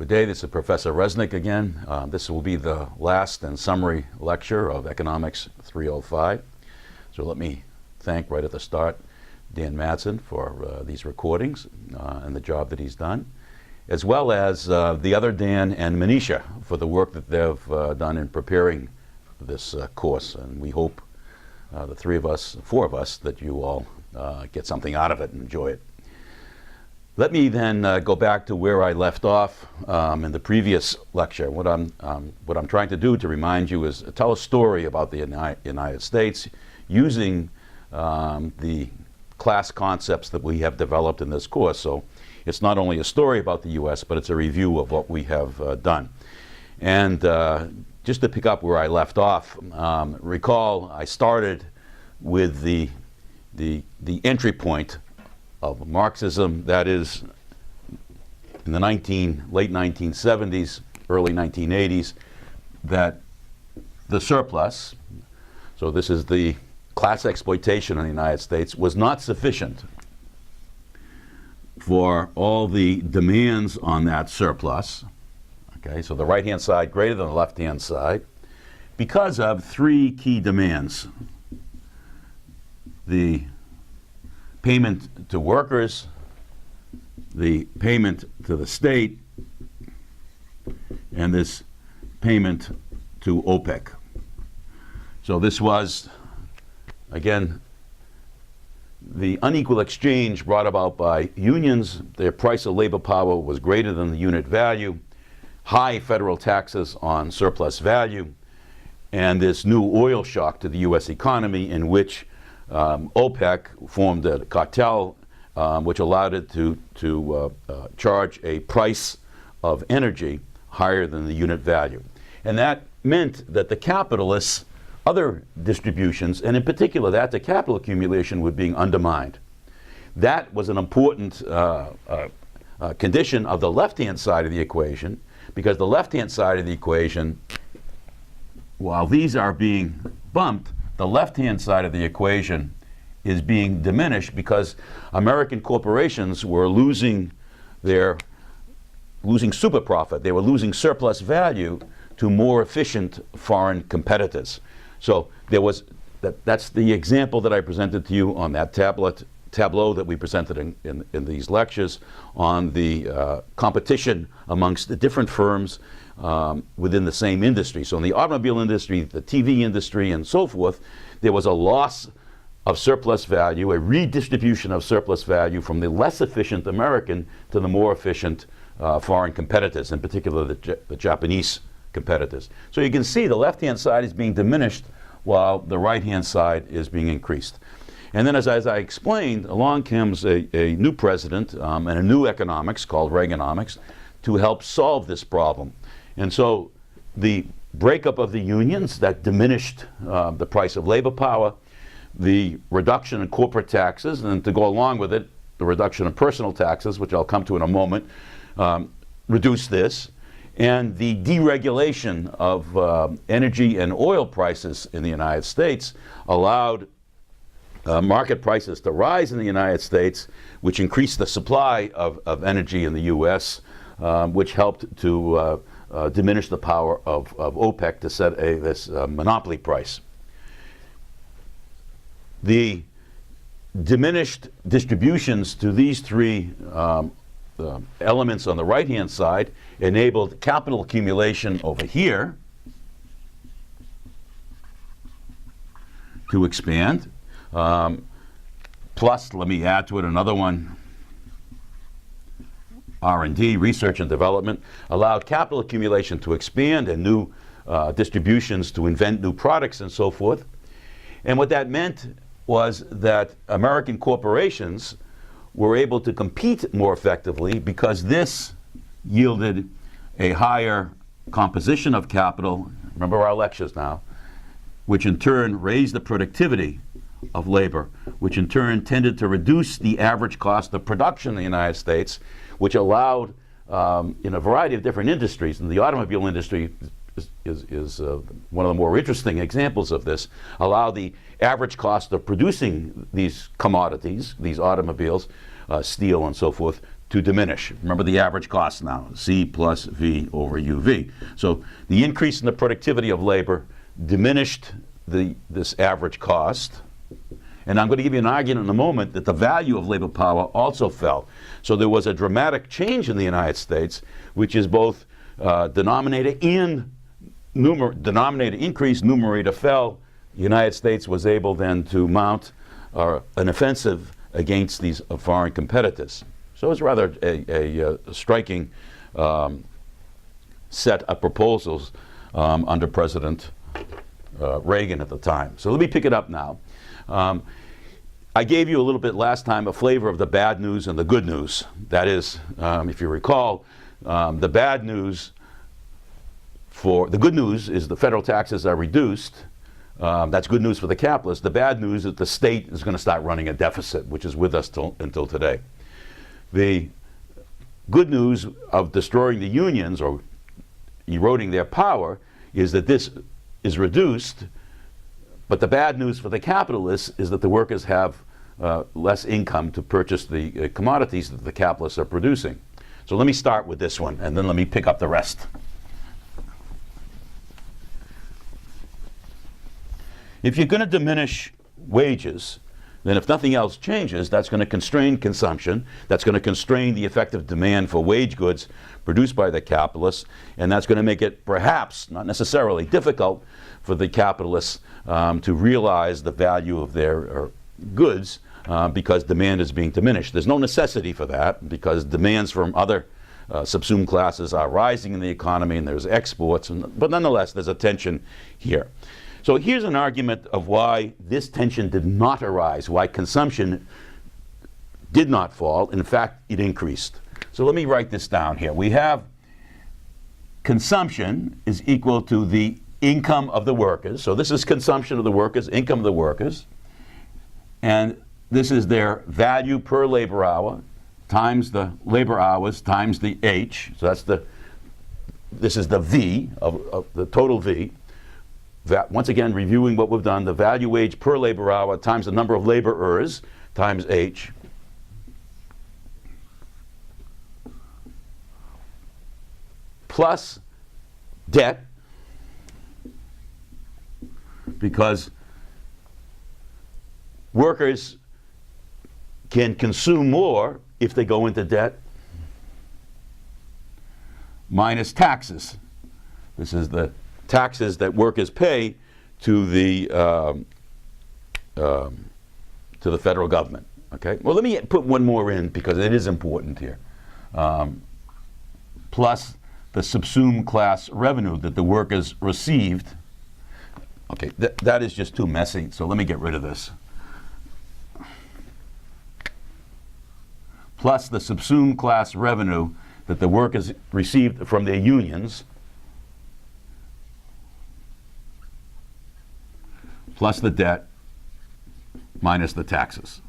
Good day, this is Professor Resnick again. This will be the last and summary lecture of Economics 305. So let me thank right at the start Dan Madsen for these recordings and the job that he's done, as well as the other Dan and Manisha for the work that they've done in preparing this course. And we hope the four of us, that you all get something out of it and enjoy it. Let me then go back to where I left off in the previous lecture. What I'm trying to do to remind you is tell a story about the United States using the class concepts that we have developed in this course. So it's not only a story about the U.S., but it's a review of what we have done. And just to pick up where I left off, recall I started with the entry point of Marxism, that is in the late 1970s, early 1980s, that the surplus, so this is the class exploitation in the United States, was not sufficient for all the demands on that surplus. Okay, so the right-hand side greater than the left-hand side, because of three key demands: the payment to workers, the payment to the state, and this payment to OPEC. So this was, again, the unequal exchange brought about by unions. Their price of labor power was greater than the unit value, high federal taxes on surplus value, and this new oil shock to the U.S. economy, in which OPEC formed a cartel which allowed it to charge a price of energy higher than the unit value. And that meant that the capitalists' other distributions, and in particular that the capital accumulation, were being undermined. That was an important condition of the left-hand side of the equation, because the left-hand side of the equation, while these are being bumped, the left-hand side of the equation is being diminished because American corporations were losing super profit. They were losing surplus value to more efficient foreign competitors. So there was that's the example that I presented to you on that tableau that we presented in these lectures on the competition amongst the different firms within the same industry. So in the automobile industry, the TV industry, and so forth, there was a loss of surplus value, a redistribution of surplus value from the less efficient American to the more efficient foreign competitors, in particular the Japanese competitors. So you can see the left-hand side is being diminished while the right-hand side is being increased. And then as I explained, along comes a new president and a new economics called Reaganomics to help solve this problem. And so the breakup of the unions that diminished the price of labor power, the reduction in corporate taxes, and to go along with it, the reduction in personal taxes, which I'll come to in a moment, reduced this, and the deregulation of energy and oil prices in the United States allowed market prices to rise in the United States, which increased the supply of energy in the U.S., which helped to diminish the power of OPEC to set this monopoly price. The diminished distributions to these three elements on the right-hand side enabled capital accumulation over here to expand. Plus, let me add to it another one, R&D, research and development, allowed capital accumulation to expand and new distributions to invent new products and so forth. And what that meant was that American corporations were able to compete more effectively because this yielded a higher composition of capital, remember our lectures now, which in turn raised the productivity of labor, which in turn tended to reduce the average cost of production in the United States, which allowed in a variety of different industries, and the automobile industry is one of the more interesting examples of this, allow the average cost of producing these commodities, these automobiles, steel and so forth, to diminish. Remember the average cost now, C plus V over UV. So the increase in the productivity of labor diminished this average cost. And I'm going to give you an argument in a moment that the value of labor power also fell. So there was a dramatic change in the United States, which is both denominator increased, numerator fell. The United States was able then to mount an offensive against these foreign competitors. So it was rather a striking set of proposals under President Reagan at the time. So let me pick it up now. I gave you a little bit last time a flavor of the bad news and the good news. That is, if you recall, the bad news the good news is the federal taxes are reduced. That's good news for the capitalists. The bad news is the state is going to start running a deficit, which is with us until today. The good news of destroying the unions or eroding their power is that this is reduced. But the bad news for the capitalists is that the workers have less income to purchase the commodities that the capitalists are producing. So let me start with this one, and then let me pick up the rest. If you're going to diminish wages, then if nothing else changes, that's going to constrain consumption, that's going to constrain the effective demand for wage goods produced by the capitalists, and that's going to make it perhaps, not necessarily, difficult for the capitalists to realize the value of their goods because demand is being diminished. There's no necessity for that because demands from other subsumed classes are rising in the economy and there's exports, but nonetheless there's a tension here. So here's an argument of why this tension did not arise, why consumption did not fall. In fact, it increased. So let me write this down here. We have consumption is equal to the income of the workers. So this is consumption of the workers, income of the workers. And this is their value per labor hour times the labor hours times the H. So this is the V of the total V. Once again, reviewing what we've done, the value wage per labor hour times the number of laborers times H. Plus debt, because workers can consume more if they go into debt, minus taxes. This is the taxes that workers pay to the federal government. Okay. Well, let me put one more in because it is important here. Plus the subsumed class revenue that the workers received. Okay, that is just too messy, so let me get rid of this. Plus the subsumed class revenue that the workers received from their unions, plus the debt, minus the taxes.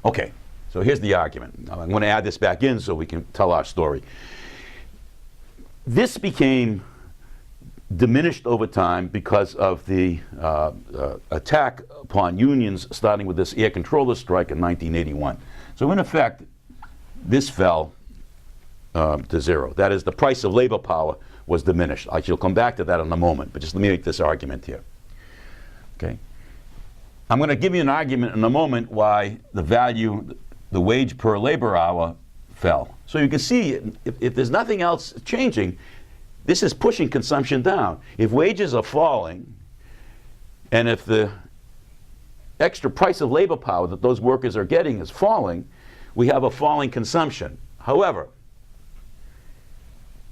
Okay, so here's the argument. I'm going to add this back in so we can tell our story. This became diminished over time because of the attack upon unions starting with this air controller strike in 1981. So in effect, this fell to zero. That is, the price of labor power was diminished. I shall come back to that in a moment, but just let me make this argument here. Okay. I'm going to give you an argument in a moment why the wage per labor hour fell. So you can see, if there's nothing else changing, this is pushing consumption down. If wages are falling, and if the extra price of labor power that those workers are getting is falling, we have a falling consumption. However,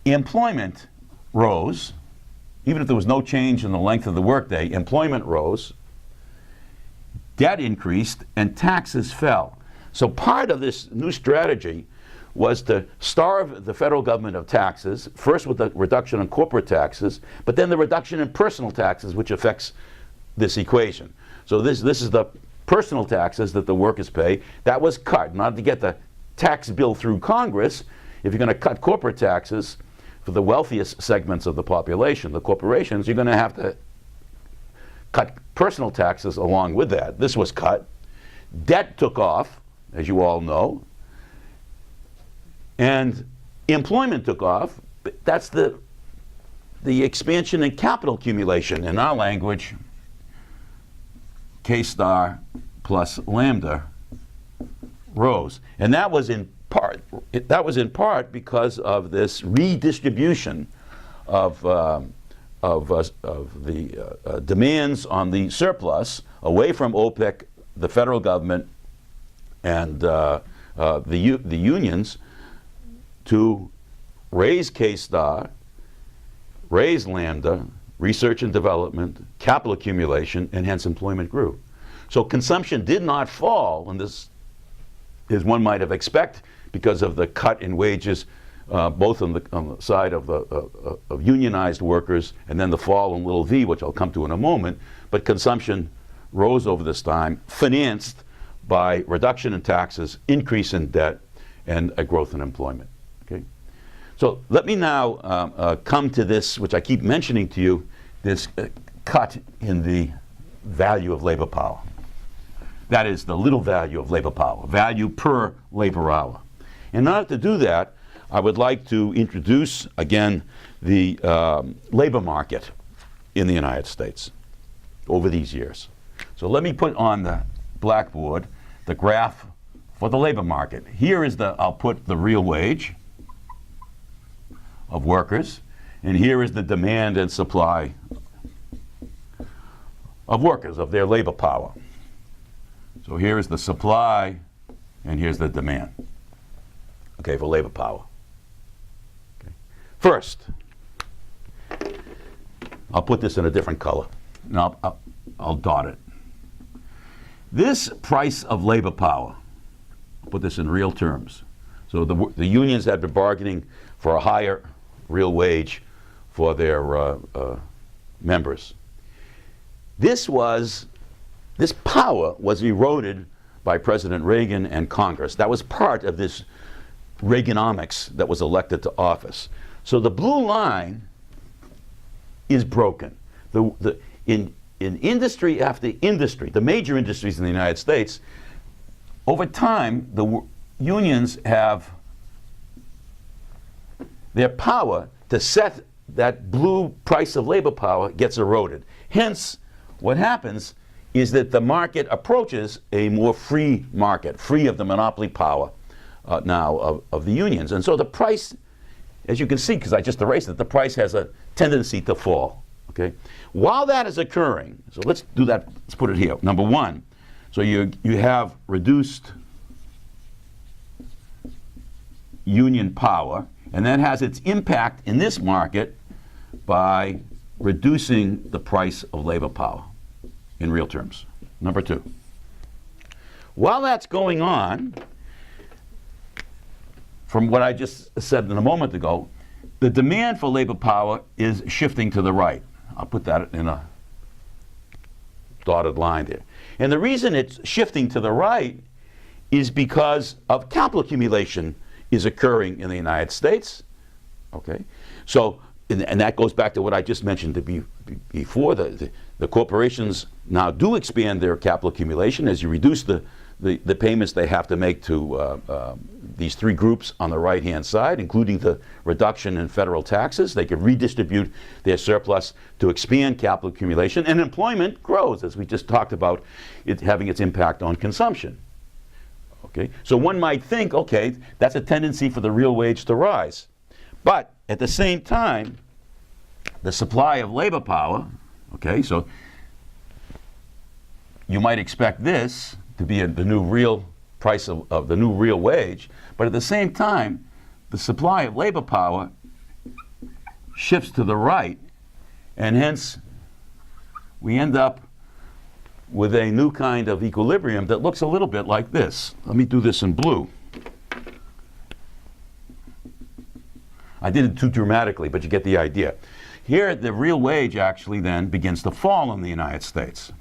employment rose. Even if there was no change in the length of the workday, employment rose, debt increased, and taxes fell. So part of this new strategy was to starve the federal government of taxes, first with the reduction in corporate taxes, but then the reduction in personal taxes, which affects this equation. So this is the personal taxes that the workers pay. That was cut. Not to get the tax bill through Congress, if you're going to cut corporate taxes for the wealthiest segments of the population, the corporations, you're going to have to cut personal taxes along with that. This was cut. Debt took off, as you all know. And employment took off. That's the expansion in capital accumulation. In our language, K star plus lambda rose. And that was in part because of this redistribution of the demands on the surplus away from OPEC, the federal government, and the unions to raise K star, raise lambda, research and development, capital accumulation, and hence employment grew. So consumption did not fall, and this is one might have expected because of the cut in wages, both on the side of unionized workers, and then the fall in little v, which I'll come to in a moment. But consumption rose over this time, financed by reduction in taxes, increase in debt, and a growth in employment. Okay? So let me now come to this, which I keep mentioning to you, this cut in the value of labor power. That is the little value of labor power, value per labor hour. In order to do that, I would like to introduce again the labor market in the United States over these years. So let me put on the blackboard the graph for the labor market. Here is I'll put the real wage of workers, and here is the demand and supply of workers, of their labor power. So here is the supply, and here's the demand, okay, for labor power. Okay. First, I'll put this in a different color, and I'll dot it. This price of labor power, I'll put this in real terms. So the unions had been bargaining for a higher real wage for their members. This power was eroded by President Reagan and Congress. That was part of this Reaganomics that was elected to office. So the blue line is broken. In industry after industry, the major industries in the United States, over time, the unions have their power to set that blue price of labor power gets eroded. Hence, what happens is that the market approaches a more free market, free of the monopoly power now of the unions. And so the price, as you can see, because I just erased it, the price has a tendency to fall. Okay? While that is occurring, so let's do that, let's put it here. Number one, so you have reduced union power, and that has its impact in this market by reducing the price of labor power in real terms. Number two, while that's going on, from what I just said a moment ago, the demand for labor power is shifting to the right. I'll put that in a dotted line there. And the reason it's shifting to the right is because of capital accumulation is occurring in the United States. Okay, so and that goes back to what I just mentioned before. The corporations now do expand their capital accumulation as you reduce the payments they have to make to these three groups on the right-hand side, including the reduction in federal taxes. They can redistribute their surplus to expand capital accumulation, and employment grows, as we just talked about, it having its impact on consumption. Okay, so one might think, okay, that's a tendency for the real wage to rise. But at the same time, the supply of labor power, okay, so you might expect this to be the new real price of the new real wage, but at the same time, the supply of labor power shifts to the right, and hence we end up with a new kind of equilibrium that looks a little bit like this. Let me do this in blue. I did it too dramatically, but you get the idea. Here, the real wage actually then begins to fall in the United States.